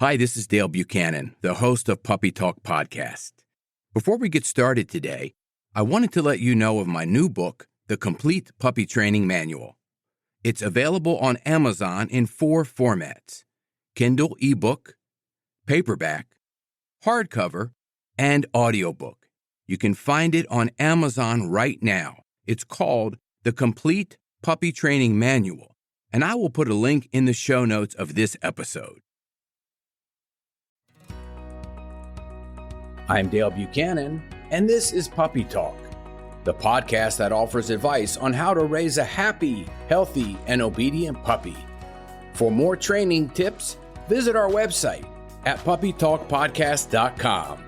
Hi, this is Dale Buchanan, the host of Puppy Talk Podcast. Before we get started today, I wanted to let you know of my new book, The Complete Puppy Training Manual. It's available on Amazon in 4 formats: Kindle ebook, paperback, hardcover, and audiobook. You can find it on Amazon right now. It's called The Complete Puppy Training Manual, and I will put a link in the show notes of this episode. I'm Dale Buchanan, and this is Puppy Talk, the podcast that offers advice on how to raise a happy, healthy, and obedient puppy. For more training tips, visit our website at puppytalkpodcast.com.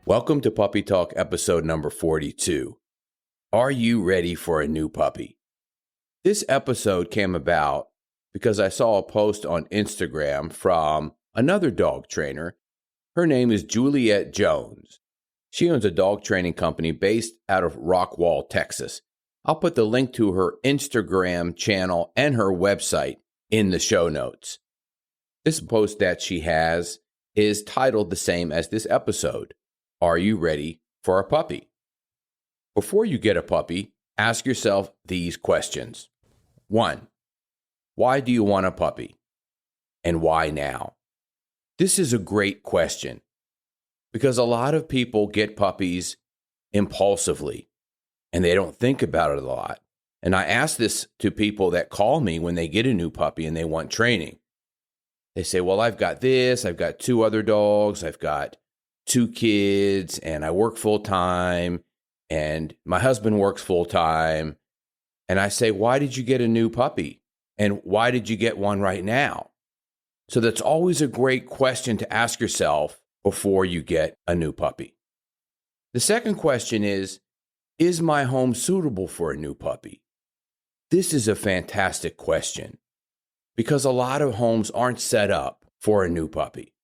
Welcome to Puppy Talk episode number 42. Are you ready for a new puppy? This episode came about because I saw a post on Instagram from another dog trainer. Her name is Juliet Jones. She owns a dog training company based out of Rockwall, Texas. I'll put the link to her Instagram channel and her website in the show notes. This post that she has is titled the same as this episode. Are you ready for a puppy? Before you get a puppy, ask yourself these questions. 1. Why do you want a puppy? And why now? This is a great question because a lot of people get puppies impulsively and they don't think about it a lot. And I ask this to people that call me when they get a new puppy and they want training. They say, well, I've got this, I've got 2 other dogs, I've got 2 kids, and I work full time, and my husband works full time. And I say, why did you get a new puppy? And why did you get one right now? So that's always a great question to ask yourself before you get a new puppy. The second question is my home suitable for a new puppy? This is a fantastic question because a lot of homes aren't set up for a new puppy.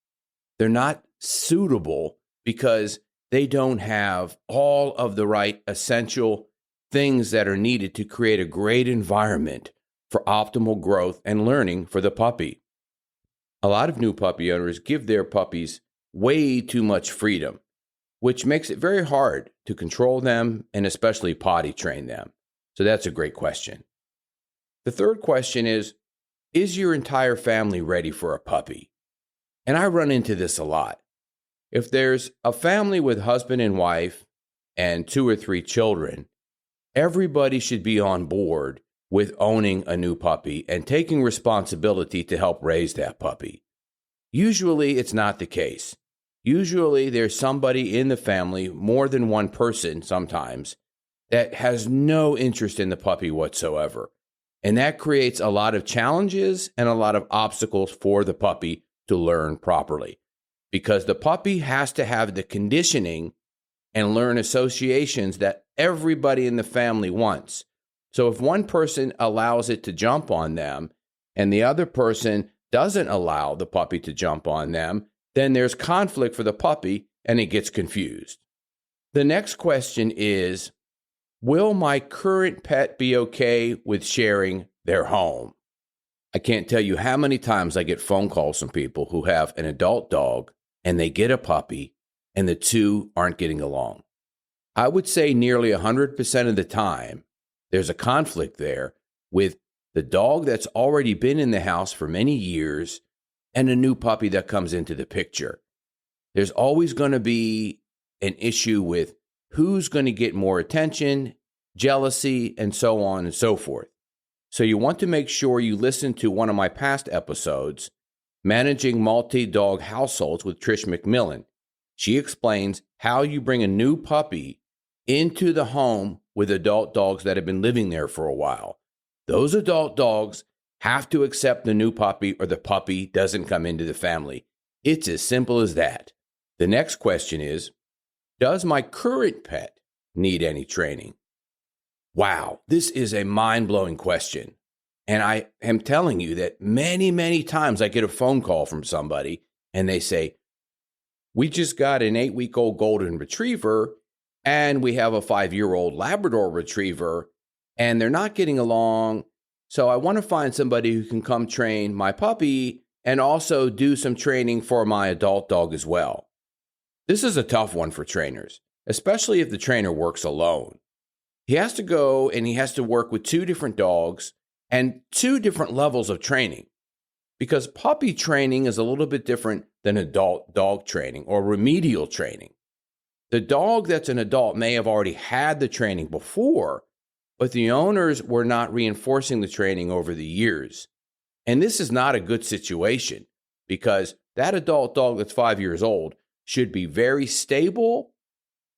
They're not suitable because they don't have all of the right essential things that are needed to create a great environment for optimal growth and learning for the puppy. A lot of new puppy owners give their puppies way too much freedom, which makes it very hard to control them and especially potty train them. So that's a great question. The third question is your entire family ready for a puppy? And I run into this a lot. If there's a family with husband and wife and 2 or 3 children, everybody should be on board with owning a new puppy and taking responsibility to help raise that puppy. Usually it's not the case. Usually there's somebody in the family, more than one person sometimes, that has no interest in the puppy whatsoever. And that creates a lot of challenges and a lot of obstacles for the puppy to learn properly. Because the puppy has to have the conditioning and learn associations that everybody in the family wants. So if one person allows it to jump on them and the other person doesn't allow the puppy to jump on them, then there's conflict for the puppy and it gets confused. The next question is, will my current pet be okay with sharing their home? I can't tell you how many times I get phone calls from people who have an adult dog and they get a puppy and the 2 aren't getting along. I would say nearly 100% of the time, there's a conflict there with the dog that's already been in the house for many years and a new puppy that comes into the picture. There's always going to be an issue with who's going to get more attention, jealousy, and so on and so forth. So you want to make sure you listen to one of my past episodes, Managing Multi-Dog Households with Trish McMillan. She explains how you bring a new puppy into the home with adult dogs that have been living there for a while. Those adult dogs have to accept the new puppy or the puppy doesn't come into the family. It's as simple as that. The next question is, does my current pet need any training? Wow, this is a mind-blowing question. And I am telling you that many, many times I get a phone call from somebody and they say, we just got an 8-week-old golden retriever and we have a 5-year-old Labrador retriever and they're not getting along. So I want to find somebody who can come train my puppy and also do some training for my adult dog as well. This is a tough one for trainers, especially if the trainer works alone. He has to go and he has to work with 2 different dogs and 2 different levels of training, because puppy training is a little bit different than adult dog training or remedial training. The dog that's an adult may have already had the training before, but the owners were not reinforcing the training over the years. And this is not a good situation, because that adult dog that's 5 years old should be very stable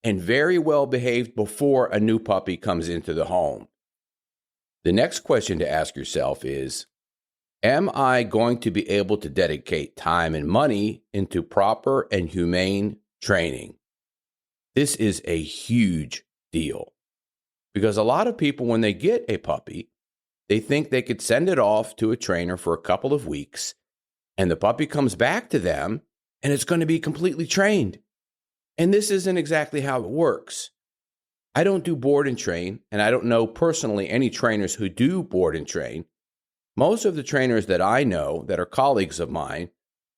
and very well behaved before a new puppy comes into the home. The next question to ask yourself is, am I going to be able to dedicate time and money into proper and humane training? This is a huge deal, because a lot of people, when they get a puppy, they think they could send it off to a trainer for a couple of weeks, and the puppy comes back to them, and it's going to be completely trained. And this isn't exactly how it works. I don't do board and train, and I don't know personally any trainers who do board and train. Most of the trainers that I know that are colleagues of mine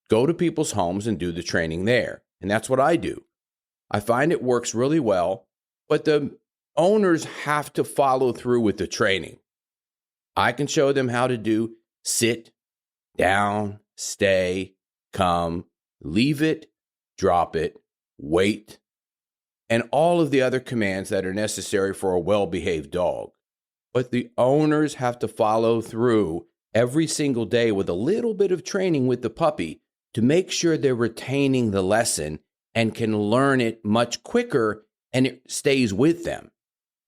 go to people's homes and do the training there. And that's what I do. I find it works really well, but the owners have to follow through with the training. I can show them how to do sit, down, stay, come, leave it, drop it, wait, and all of the other commands that are necessary for a well-behaved dog. But the owners have to follow through every single day with a little bit of training with the puppy to make sure they're retaining the lesson and can learn it much quicker and it stays with them.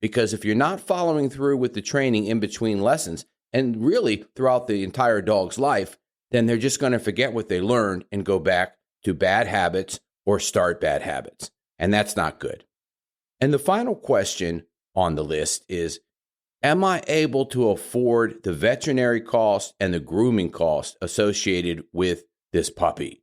Because if you're not following through with the training in between lessons, and really throughout the entire dog's life, then they're just going to forget what they learned and go back to bad habits or start bad habits. And that's not good. And the final question on the list is, am I able to afford the veterinary cost and the grooming cost associated with this puppy?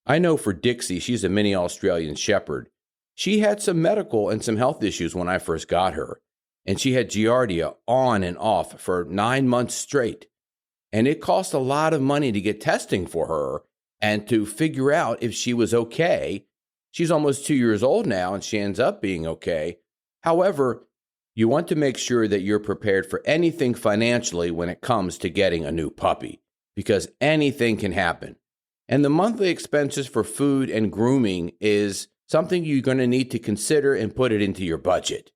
I know for Dixie, she's a mini Australian Shepherd. She had some medical and some health issues when I first got her, and she had Giardia on and off for 9 months straight. And it cost a lot of money to get testing for her and to figure out if she was okay. She's almost 2 years old now, and she ends up being okay. However, you want to make sure that you're prepared for anything financially when it comes to getting a new puppy, because anything can happen. And the monthly expenses for food and grooming is something you're going to need to consider and put it into your budget.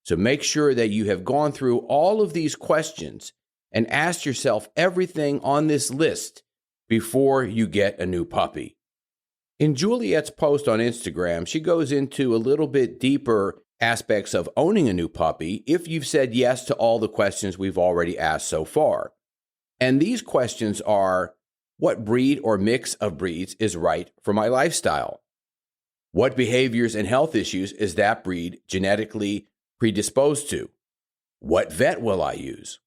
So make sure that you have gone through all of these questions and asked yourself everything on this list before you get a new puppy. In Juliet's post on Instagram, she goes into a little bit deeper aspects of owning a new puppy if you've said yes to all the questions we've already asked so far. And these questions are, what breed or mix of breeds is right for my lifestyle? What behaviors and health issues is that breed genetically predisposed to? What vet will I use?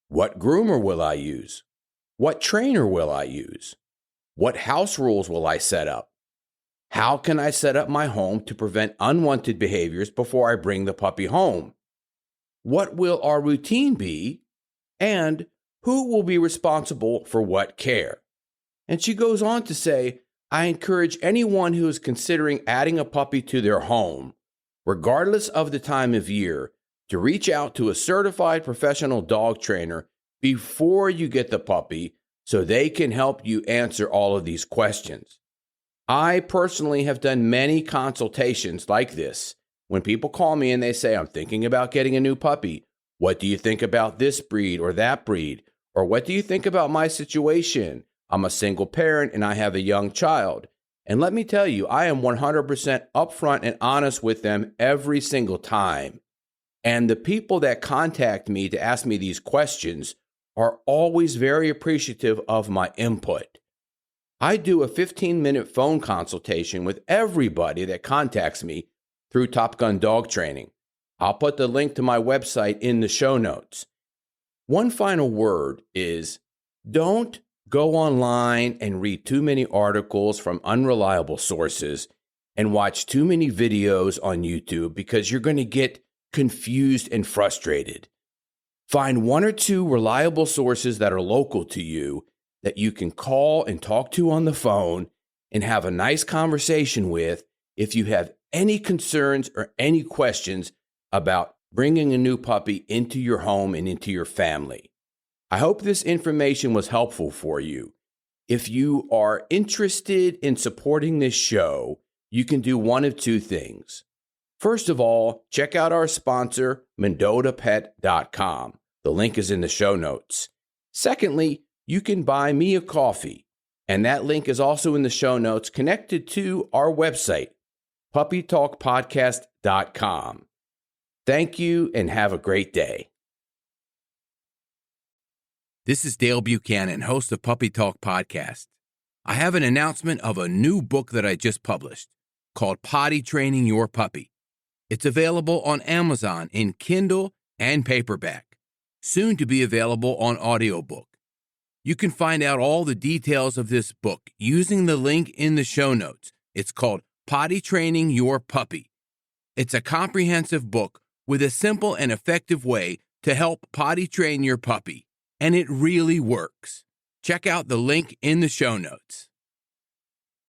What groomer will I use? What trainer will I use? What house rules will I set up? How can I set up my home to prevent unwanted behaviors before I bring the puppy home? What will our routine be? And who will be responsible for what care? And she goes on to say, I encourage anyone who is considering adding a puppy to their home, regardless of the time of year, to reach out to a certified professional dog trainer before you get the puppy so they can help you answer all of these questions. I personally have done many consultations like this. When people call me and they say, I'm thinking about getting a new puppy. What do you think about this breed or that breed? Or what do you think about my situation? I'm a single parent and I have a young child. And let me tell you, I am 100% upfront and honest with them every single time. And the people that contact me to ask me these questions are always very appreciative of my input. I do a 15-minute phone consultation with everybody that contacts me through Top Gun Dog Training. I'll put the link to my website in the show notes. One final word is, don't go online and read too many articles from unreliable sources and watch too many videos on YouTube, because you're going to get confused and frustrated. Find one or two reliable sources that are local to you that you can call and talk to on the phone and have a nice conversation with if you have any concerns or any questions about bringing a new puppy into your home and into your family. I hope this information was helpful for you. If you are interested in supporting this show, you can do one of two things. First of all, check out our sponsor, MendotaPet.com. The link is in the show notes. Secondly, you can buy me a coffee, and that link is also in the show notes connected to our website, puppytalkpodcast.com. Thank you and have a great day. This is Dale Buchanan, host of Puppy Talk Podcast. I have an announcement of a new book that I just published called Potty Training Your Puppy. It's available on Amazon in Kindle and paperback, soon to be available on audiobook. You can find out all the details of this book using the link in the show notes. It's called Potty Training Your Puppy. It's a comprehensive book with a simple and effective way to help potty train your puppy, and it really works. Check out the link in the show notes.